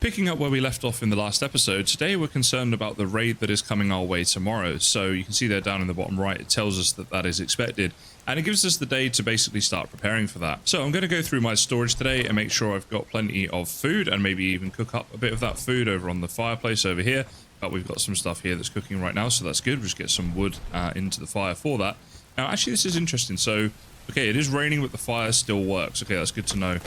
Picking up where we left off in the last episode, today we're concerned about the raid that is coming our way tomorrow. So you can see there down in the bottom right, it tells us that that is expected. And it gives us the day to basically start preparing for that. So I'm going to go through my storage today and make sure I've got plenty of food and maybe even cook up a bit of that food over on the fireplace over here. But we've got some stuff here that's cooking right now, so that's good. We'll just get some wood into the fire for that. Now, actually, this is interesting. So, okay, it is raining, but the fire still works. Okay, that's good to know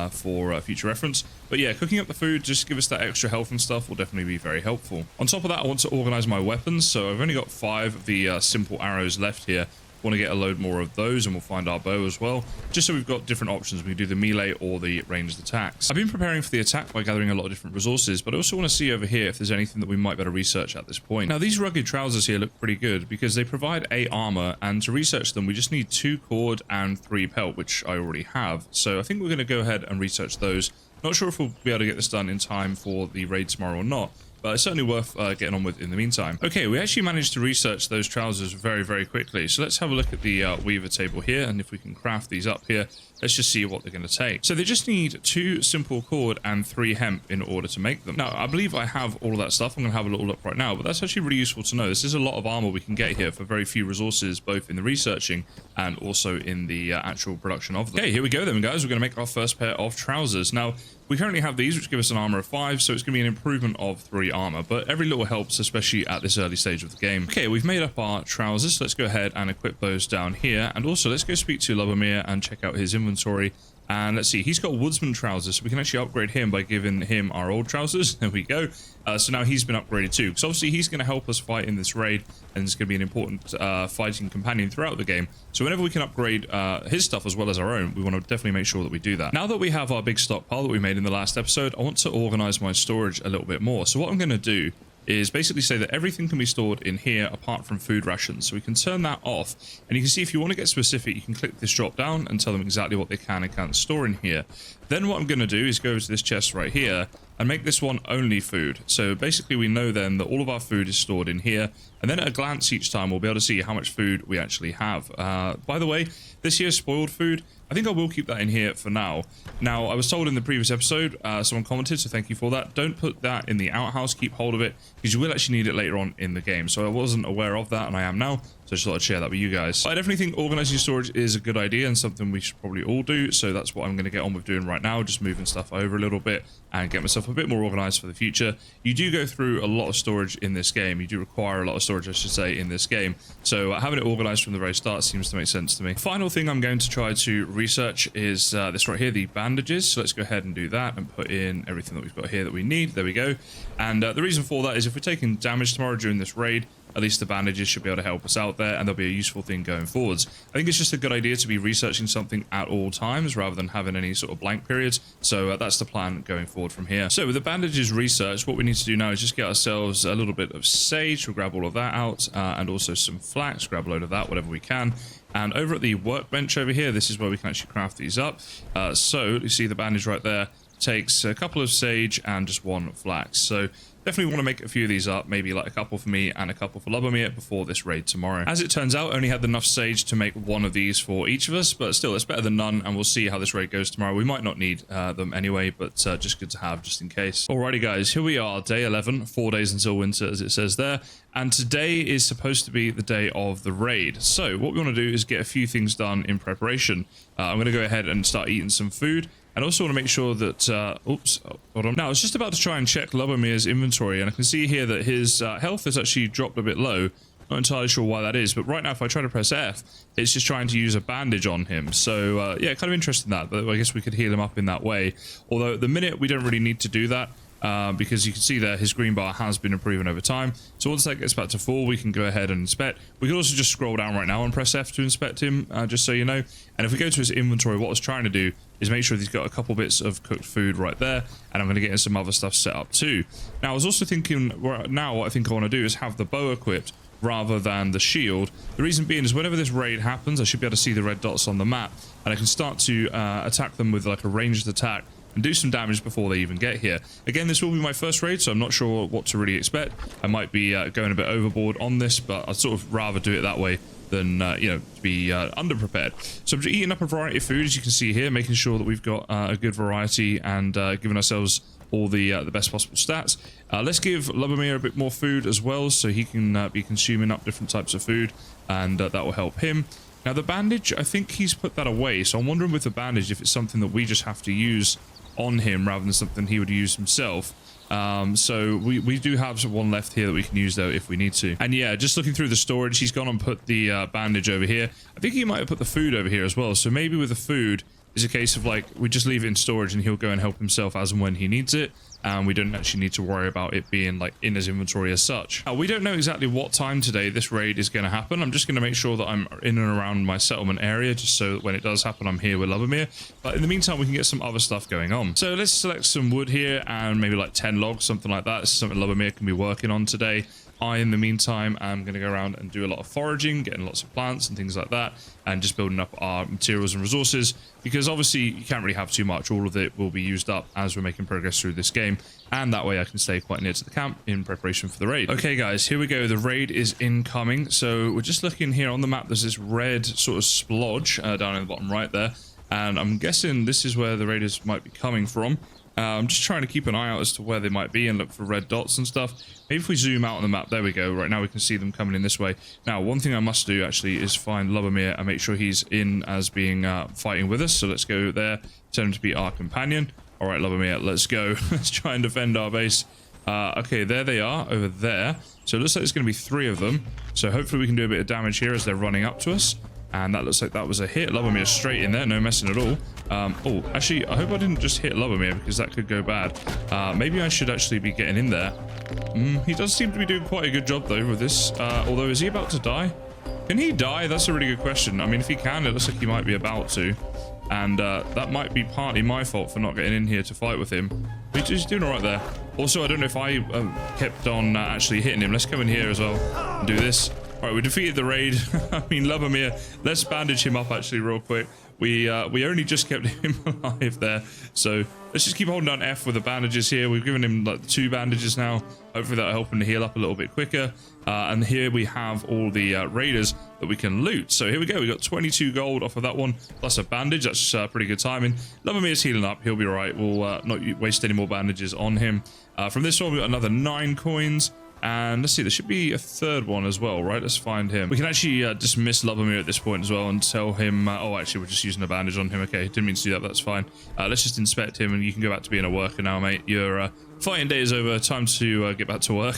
for future reference. But yeah, cooking up the food, just to give us that extra health and stuff, will definitely be very helpful. On top of that, I want to organize my weapons. So I've only got 5 of the simple arrows left here. Want to get a load more of those, and we'll find our bow as well, just so we've got different options. We can do the melee or the ranged attacks. I've been preparing for the attack by gathering a lot of different resources, but I also want to see over here if there's anything that we might better research at this point. Now, these rugged trousers here look pretty good because they provide 8 armor, and to research them we just need 2 cord and 3 pelt, which I already have. So I think we're going to go ahead and research those. Not sure if we'll be able to get this done in time for the raid tomorrow or not, but it's certainly worth getting on with in the meantime. Okay, we actually managed to research those trousers very, very quickly. So let's have a look at the weaver table here, and if we can craft these up here, let's just see what they're going to take. So they just need 2 simple cord and 3 hemp in order to make them. Now, I believe I have all of that stuff. I'm going to have a little look right now, but that's actually really useful to know. This is a lot of armor we can get here for very few resources, both in the researching and also in the actual production of them. Okay, here we go then, guys. We're going to make our first pair of trousers. Now, we currently have these, which give us an armor of 5, so it's going to be an improvement of 3 armor, but every little helps, especially at this early stage of the game. Okay, we've made up our trousers, so let's go ahead and equip those down here, and also let's go speak to Bloomery and check out his inventory. And let's see, he's got woodsman trousers, so we can actually upgrade him by giving him our old trousers. There we go. So now he's been upgraded too, because obviously he's going to help us fight in this raid, and he's going to be an important fighting companion throughout the game. So whenever we can upgrade his stuff as well as our own, we want to definitely make sure that we do that. Now that we have our big stockpile that we made in the last episode, I want to organize my storage a little bit more. So what I'm going to do is basically say that everything can be stored in here apart from food rations. So we can turn that off, and you can see if you want to get specific, you can click this drop down and tell them exactly what they can and can't store in here. Then what I'm going to do is go to this chest right here and make this one only food. So basically we know then that all of our food is stored in here, and then at a glance each time we'll be able to see how much food we actually have. By the way, this here's spoiled food. I think I will keep that in here for now. Now, I was told in the previous episode, someone commented, so thank you for that. Don't put that in the outhouse, keep hold of it, because you will actually need it later on in the game. So I wasn't aware of that, and I am now, so I just thought I'd share that with you guys. I definitely think organizing storage is a good idea and something we should probably all do, so that's what I'm going to get on with doing right now, just moving stuff over a little bit and get myself a bit more organized for the future. You do go through a lot of storage in this game. You do require a lot of storage, I should say, in this game. So having it organized from the very start seems to make sense to me. Final thing I'm going to try to research is this right here, the bandages. So let's go ahead and do that and put in everything that we've got here that we need. There we go. And the reason for that is if we're taking damage tomorrow during this raid, at least the bandages should be able to help us out there, and they'll be a useful thing going forwards. I think it's just a good idea to be researching something at all times rather than having any sort of blank periods. So that's the plan going forward from here. So with the bandages researched, what we need to do now is just get ourselves a little bit of sage. We'll grab all of that out, and also some flax. Grab a load of that, whatever we can. And over at the workbench over here, this is where we can actually craft these up. So you see the bandage right there takes a couple of sage and just 1 flax. So definitely want to make a few of these up, maybe like a couple for me and a couple for Bloomery before this raid tomorrow. As it turns out, I only had enough sage to make 1 of these for each of us, but still, it's better than none, and we'll see how this raid goes tomorrow. We might not need them anyway, but just good to have just in case. Alrighty guys, here we are, day 11, 4 days until winter as it says there, and today is supposed to be the day of the raid. So what we want to do is get a few things done in preparation. I'm going to go ahead and start eating some food. And also want to make sure that, oops, hold on. Now, I was just about to try and check Bloomery's inventory, and I can see here that his health has actually dropped a bit low. Not entirely sure why that is, but right now, if I try to press F, it's just trying to use a bandage on him. So, yeah, kind of interested in that, but I guess we could heal him up in that way. Although, at the minute, we don't really need to do that. Because you can see there his green bar has been improving over time. So once that gets back to full, we can go ahead and inspect. We can also just scroll down right now and press F to inspect him, just so you know. And if we go to his inventory, what I was trying to do is make sure he's got a couple bits of cooked food right there, and I'm going to get in some other stuff set up too. Now I was also thinking, now what I think I want to do is have the bow equipped rather than the shield. The reason being is whenever this raid happens, I should be able to see the red dots on the map, and I can start to attack them with like a ranged attack and do some damage before they even get here. Again, this will be my first raid, so I'm not sure what to really expect. I might be going a bit overboard on this, but I'd sort of rather do it that way than you know, to be underprepared. So I'm just eating up a variety of food, as you can see here, making sure that we've got a good variety and giving ourselves all the best possible stats. Let's give Bloomery a bit more food as well, so he can be consuming up different types of food, and that will help him. Now the bandage, I think he's put that away, so I'm wondering with the bandage if it's something that we just have to use on him rather than something he would use himself. So we do have one left here that we can use though if we need to. And yeah, just looking through the storage, he's gone and put the bandage over here. I think he might have put the food over here as well, so maybe with the food it's a case of like we just leave it in storage and he'll go and help himself as and when he needs it, and we don't actually need to worry about it being like in his inventory as such. We don't know exactly what time today this raid is going to happen. I'm just going to make sure that I'm in and around my settlement area just so that when it does happen I'm here with Bloomery, but in the meantime we can get some other stuff going on. So let's select some wood here and maybe like 10 logs, something like that. This is something Bloomery can be working on today. I, in the meantime, am going to go around and do a lot of foraging, getting lots of plants and things like that, and just building up our materials and resources, because obviously you can't really have too much. All of it will be used up as we're making progress through this game, and that way I can stay quite near to the camp in preparation for the raid. Okay guys, here we go. The raid is incoming. So we're just looking here on the map. There's this red sort of splodge down in the bottom right there, and I'm guessing this is where the raiders might be coming from. I'm just trying to keep an eye out as to where they might be and look for red dots and stuff. Maybe if we zoom out on the map, there we go. Right now we can see them coming in this way. Now, one thing I must do actually is find Bloomery and make sure he's in as being fighting with us. So let's go there, tell him to be our companion. All right, Bloomery, let's go. Let's try and defend our base. Okay, there they are over there. So it looks like there's going to be 3 of them. So hopefully we can do a bit of damage here as they're running up to us. And that looks like that was a hit. Bloomery is straight in there, no messing at all. Oh, actually, I hope I didn't just hit Bloomery because that could go bad. Maybe I should actually be getting in there. He does seem to be doing quite a good job though with this. Although, is he about to die? Can he die? That's a really good question. I mean, if he can, it looks like he might be about to. And that might be partly my fault for not getting in here to fight with him. But he's doing all right there. Also, I don't know if I kept on actually hitting him. Let's come in here as well and do this. All right, we defeated the raid. I mean, Bloomery, let's bandage him up actually real quick. We only just kept him alive there. So let's just keep holding down F with the bandages here. We've given him like 2 bandages now. Hopefully that'll help him to heal up a little bit quicker. And here we have all the raiders that we can loot. So here we go. We got 22 gold off of that one, plus a bandage. That's pretty good timing. Bloomery is healing up. He'll be all right. We'll not waste any more bandages on him. From this one, we got another 9 coins. And let's see, there should be a 3rd one as well, right? Let's find him. We can actually dismiss Bloomery at this point as well and tell him... oh, actually, we're just using a bandage on him. Okay, didn't mean to do that, but that's fine. Let's just inspect him, and you can go back to being a worker now, mate. Your fighting day is over. Time to get back to work.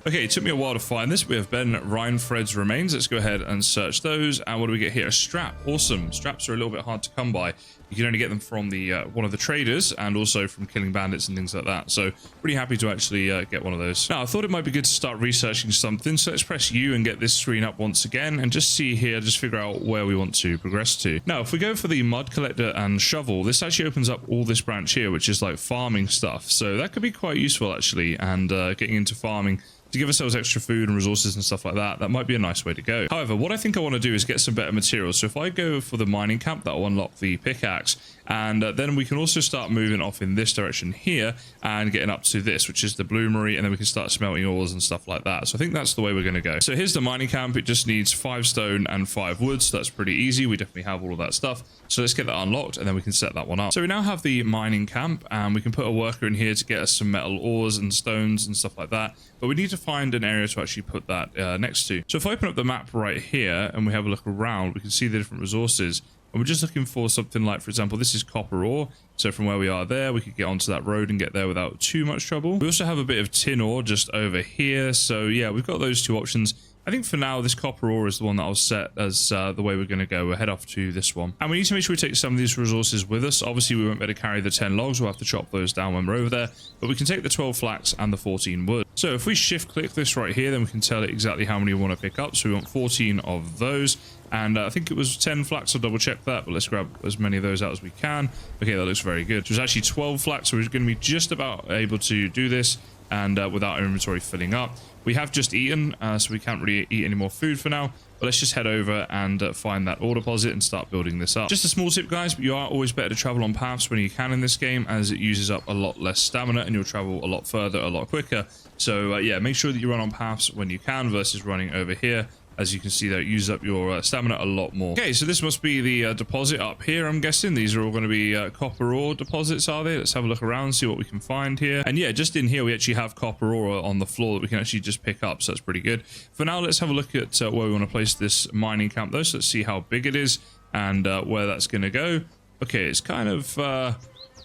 Okay, it took me a while to find this. We have Ben Reinfred's remains. Let's go ahead and search those. And what do we get here? A strap. Awesome. Straps are a little bit hard to come by. You can only get them from the one of the traders and also from killing bandits and things like that. So pretty happy to actually get one of those. Now, I thought it might be good to start researching something. So let's press U and get this screen up once again and just see here, just figure out where we want to progress to. Now, if we go for the mud collector and shovel, this actually opens up all this branch here, which is like farming stuff. So that could be quite useful actually, and getting into farming to give ourselves extra food and resources and stuff like that. That might be a nice way to go. However, what I think I want to do is get some better materials. So if I go for the mining camp, that will unlock the pickaxe, and then we can also start moving off in this direction here and getting up to this, which is the Bloomery, and then we can start smelting ores and stuff like that. So I think that's the way we're going to go. So here's the mining camp. It just needs 5 stone and 5 wood, so that's pretty easy. We definitely have all of that stuff. So let's get that unlocked and then we can set that one up. So we now have the mining camp, and we can put a worker in here to get us some metal ores and stones and stuff like that. But we need to find an area to actually put that next to. So if I open up the map right here and we have a look around, we can see the different resources. And we're just looking for something like, for example, this is copper ore. So from where we are there, we could get onto that road and get there without too much trouble. We also have a bit of tin ore just over here. So yeah, we've got those 2 options. I think for now, this copper ore is the one that I'll set as the way we're going to go. We'll head off to this one. And we need to make sure we take some of these resources with us. Obviously, we won't be able to carry the 10 logs. We'll have to chop those down when we're over there. But we can take the 12 flax and the 14 wood. So if we shift click this right here, then we can tell it exactly how many we want to pick up. So we want 14 of those. And I think it was 10 flax. I'll double check that. But let's grab as many of those out as we can. Okay, that looks very good. So it's actually 12 flax. So we're going to be just about able to do this. And without our inventory filling up. We have just eaten, so we can't really eat any more food for now. But let's just head over and find that ore deposit and start building this up. Just a small tip, guys, but you are always better to travel on paths when you can in this game, as it uses up a lot less stamina and you'll travel a lot further, a lot quicker. So yeah, make sure that you run on paths when you can versus running over here As you can see there, it uses up your stamina a lot more. Okay, so this must be the deposit up here, I'm guessing. These are all going to be copper ore deposits, are they? Let's have a look around, see what we can find here. And yeah, just in here, we actually have copper ore on the floor that we can actually just pick up, so that's pretty good. For now, let's have a look at where we want to place this mining camp, though. So let's see how big it is and where that's going to go. Okay, it's kind of...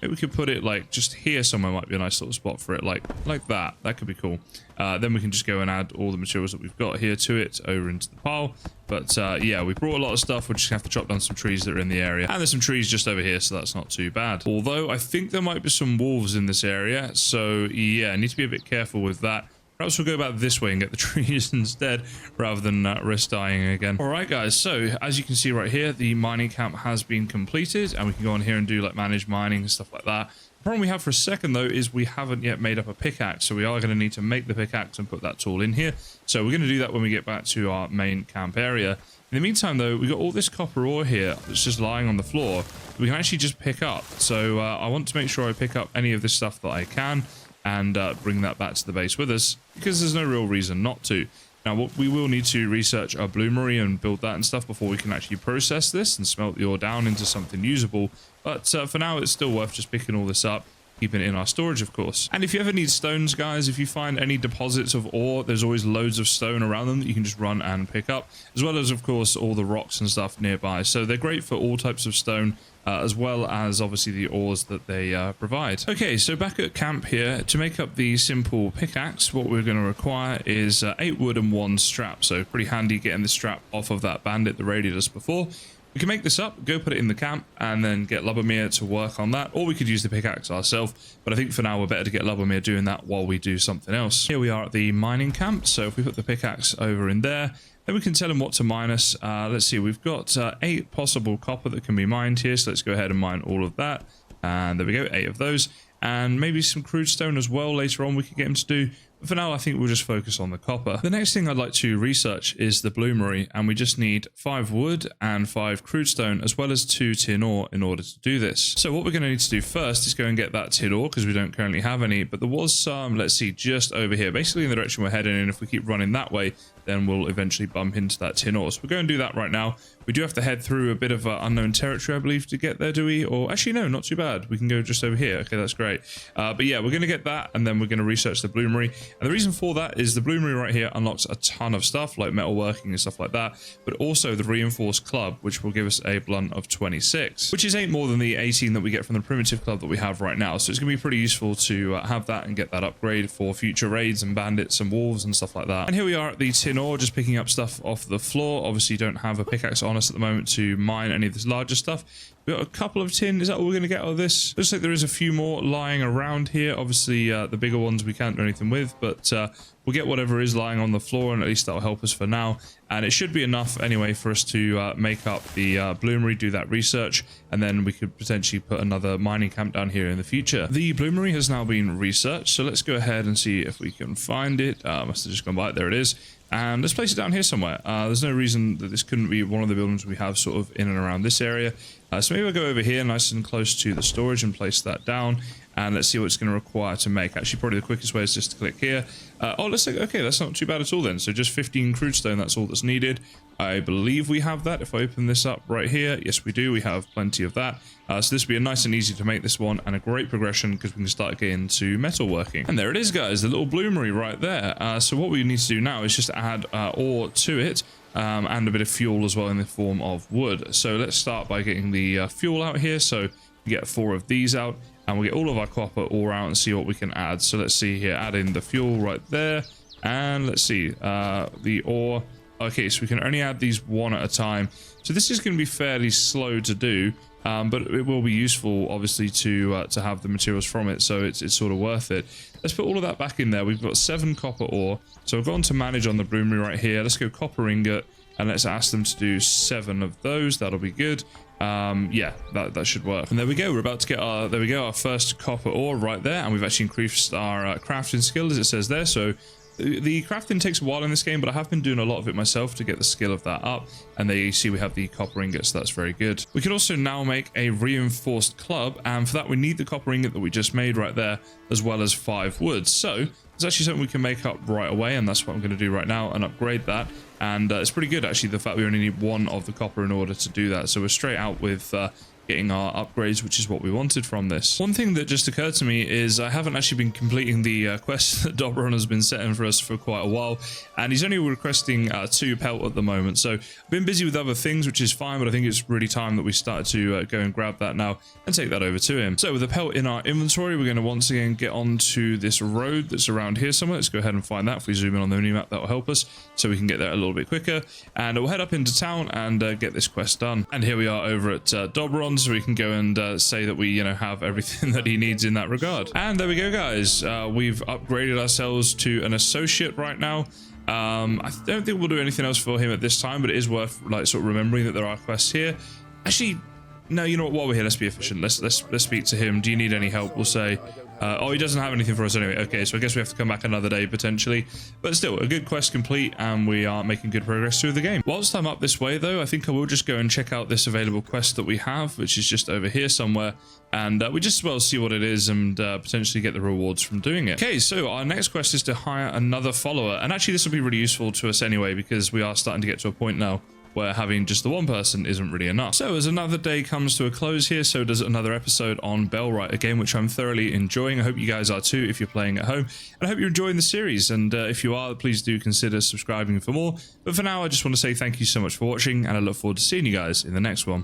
maybe we could put it like just here somewhere, might be a nice little spot for it, like that. That could be cool. Then we can just go and add all the materials that we've got here to it over into the pile. But yeah, we brought a lot of stuff. We'll just have to chop down some trees that are in the area. And there's some trees just over here, so that's not too bad. Although I think there might be some wolves in this area. So yeah, I need to be a bit careful with that. Perhaps we'll go back this way and get the trees instead, rather than risk dying again. All right, guys. So as you can see right here, the mining camp has been completed, and we can go on here and do like manage mining and stuff like that. The problem we have for a second, though, is we haven't yet made up a pickaxe, so we are going to need to make the pickaxe and put that tool in here. So we're going to do that when we get back to our main camp area. In the meantime, though, we've got all this copper ore here that's just lying on the floor. We can actually just pick up. So I want to make sure I pick up any of this stuff that I can, and bring that back to the base with us, because there's no real reason not to. Now, what we will need to research our bloomery and build that and stuff before we can actually process this and smelt the ore down into something usable. But for now, it's still worth just picking all this up, keeping it in our storage, of course. And if you ever need stones, guys, if you find any deposits of ore, there's always loads of stone around them that you can just run and pick up, as well as, of course, all the rocks and stuff nearby. So they're great for all types of stone, as well as obviously the ores that they provide. Okay, so back at camp here, to make up the simple pickaxe, what we're going to require is 8 wood and 1 strap. So pretty handy getting the strap off of that bandit that raided us before. We can make this up, go put it in the camp, and then get Bloomery to work on that, or we could use the pickaxe ourselves, but I think for now we're better to get Bloomery doing that while we do something else. Here we are at the mining camp, so if we put the pickaxe over in there, then we can tell them what to mine us. Let's see, we've got 8 possible copper that can be mined here, so let's go ahead and mine all of that, and there we go, 8 of those, and maybe some crude stone as well later on we could get him to do. But for now, I think we'll just focus on the copper. The next thing I'd like to research is the bloomery, and we just need 5 wood and 5 crude stone, as well as 2 tin ore in order to do this. So what we're going to need to do first is go and get that tin ore, because we don't currently have any, but there was some, let's see, just over here, basically in the direction we're heading, and if we keep running that way, then we'll eventually bump into that tin ore. So we're going to do that right now. We do have to head through a bit of unknown territory, I believe, to get there, do we? Or actually, no, not too bad. We can go just over here. Okay, that's great. But yeah, we're going to get that, and then we're going to research the bloomery. And the reason for that is the bloomery right here unlocks a ton of stuff, like metalworking and stuff like that, but also the reinforced club, which will give us a blunt of 26, which is 8 more than the 18 that we get from the primitive club that we have right now. So it's going to be pretty useful to have that and get that upgrade for future raids and bandits and wolves and stuff like that. And here we are at the tin ore, just picking up stuff off the floor. Obviously, don't have a pickaxe on us at the moment to mine any of this larger stuff. We've got a couple of tin. Is that all we're going to get out of this? Looks like there is a few more lying around here. Obviously, the bigger ones we can't do anything with, but we'll get whatever is lying on the floor, and at least that'll help us for now. And it should be enough anyway for us to make up the bloomery, do that research, and then we could potentially put another mining camp down here in the future. The bloomery has now been researched, so let's go ahead and see if we can find it. Must have just gone by it. There it is. And let's place it down here somewhere. There's no reason that this couldn't be one of the buildings we have sort of in and around this area. So maybe we'll go over here nice and close to the storage and place that down. And let's see what it's going to require to make. Actually, probably the quickest way is just to click here. Oh, let's say, okay, that's not too bad at all then. So just 15 crude stone, that's all that's needed. I believe we have that. If I open this up right here, yes, we do. We have plenty of that. So this will be a nice and easy to make this one, and a great progression because we can start getting to metalworking. And there it is, guys, the little bloomery right there. So what we need to do now is just add ore to it. And a bit of fuel as well in the form of wood. So let's start by getting the fuel out here. So we get 4 of these out, and we'll get all of our copper ore out and see what we can add. So let's see here, add in the fuel right there, and let's see the ore. Okay, so we can only add these one at a time. So this is going to be fairly slow to do, but it will be useful, obviously, to have the materials from it. So it's sort of worth it. Let's put all of that back in there. We've got 7 copper ore. So we've gone to manage on the bloomery right here. Let's go copper ingot, and let's ask them to do 7 of those. That'll be good. Yeah, that should work. And there we go. We're about to get our, there we go, our first copper ore right there. And we've actually increased our crafting skill, as it says there. So The crafting takes a while in this game, but I have been doing a lot of it myself to get the skill of that up. And there you see we have the copper ingots, so that's very good. We can also now make a reinforced club, and for that we need the copper ingot that we just made right there, as well as 5 wood. So it's actually something we can make up right away, and that's what I'm going to do right now and upgrade that. And it's pretty good actually, the fact we only need 1 of the copper in order to do that. So we're straight out with getting our upgrades, which is what we wanted from this. One thing that just occurred to me is I haven't actually been completing the quest that Dobron has been setting for us for quite a while, and he's only requesting 2 pelt at the moment. So I've been busy with other things, which is fine, but I think it's really time that we started to go and grab that now and take that over to him. So with the pelt in our inventory, we're going to once again get onto this road that's around here somewhere. Let's go ahead and find that. If we zoom in on the minimap, that will help us so we can get there a little bit quicker, and we'll head up into town and get this quest done. And here we are over at Dobron, so we can go and say that we have everything that he needs in that regard. And there we go, guys. We've upgraded ourselves to an associate right now. I don't think we'll do anything else for him at this time, but it is worth sort of remembering that there are quests here. Actually, no, you know what, while we're here, let's be efficient. Let's speak to him. Do you need any help? We'll say oh, he doesn't have anything for us anyway. Okay, so I guess we have to come back another day potentially, but still a good quest complete, and we are making good progress through the game. Whilst I'm up this way though, I think I will just go and check out this available quest that we have, which is just over here somewhere, and we just as well see what it is and potentially get the rewards from doing it. Okay, so our next quest is to hire another follower, and actually this will be really useful to us anyway, because we are starting to get to a point now where having just the one person isn't really enough. So as another day comes to a close here, so does another episode on Bellwright, a game which I'm thoroughly enjoying. I hope you guys are too if you're playing at home, and I hope you're enjoying the series, and if you are, please do consider subscribing for more. But for now, I just want to say thank you so much for watching, and I look forward to seeing you guys in the next one.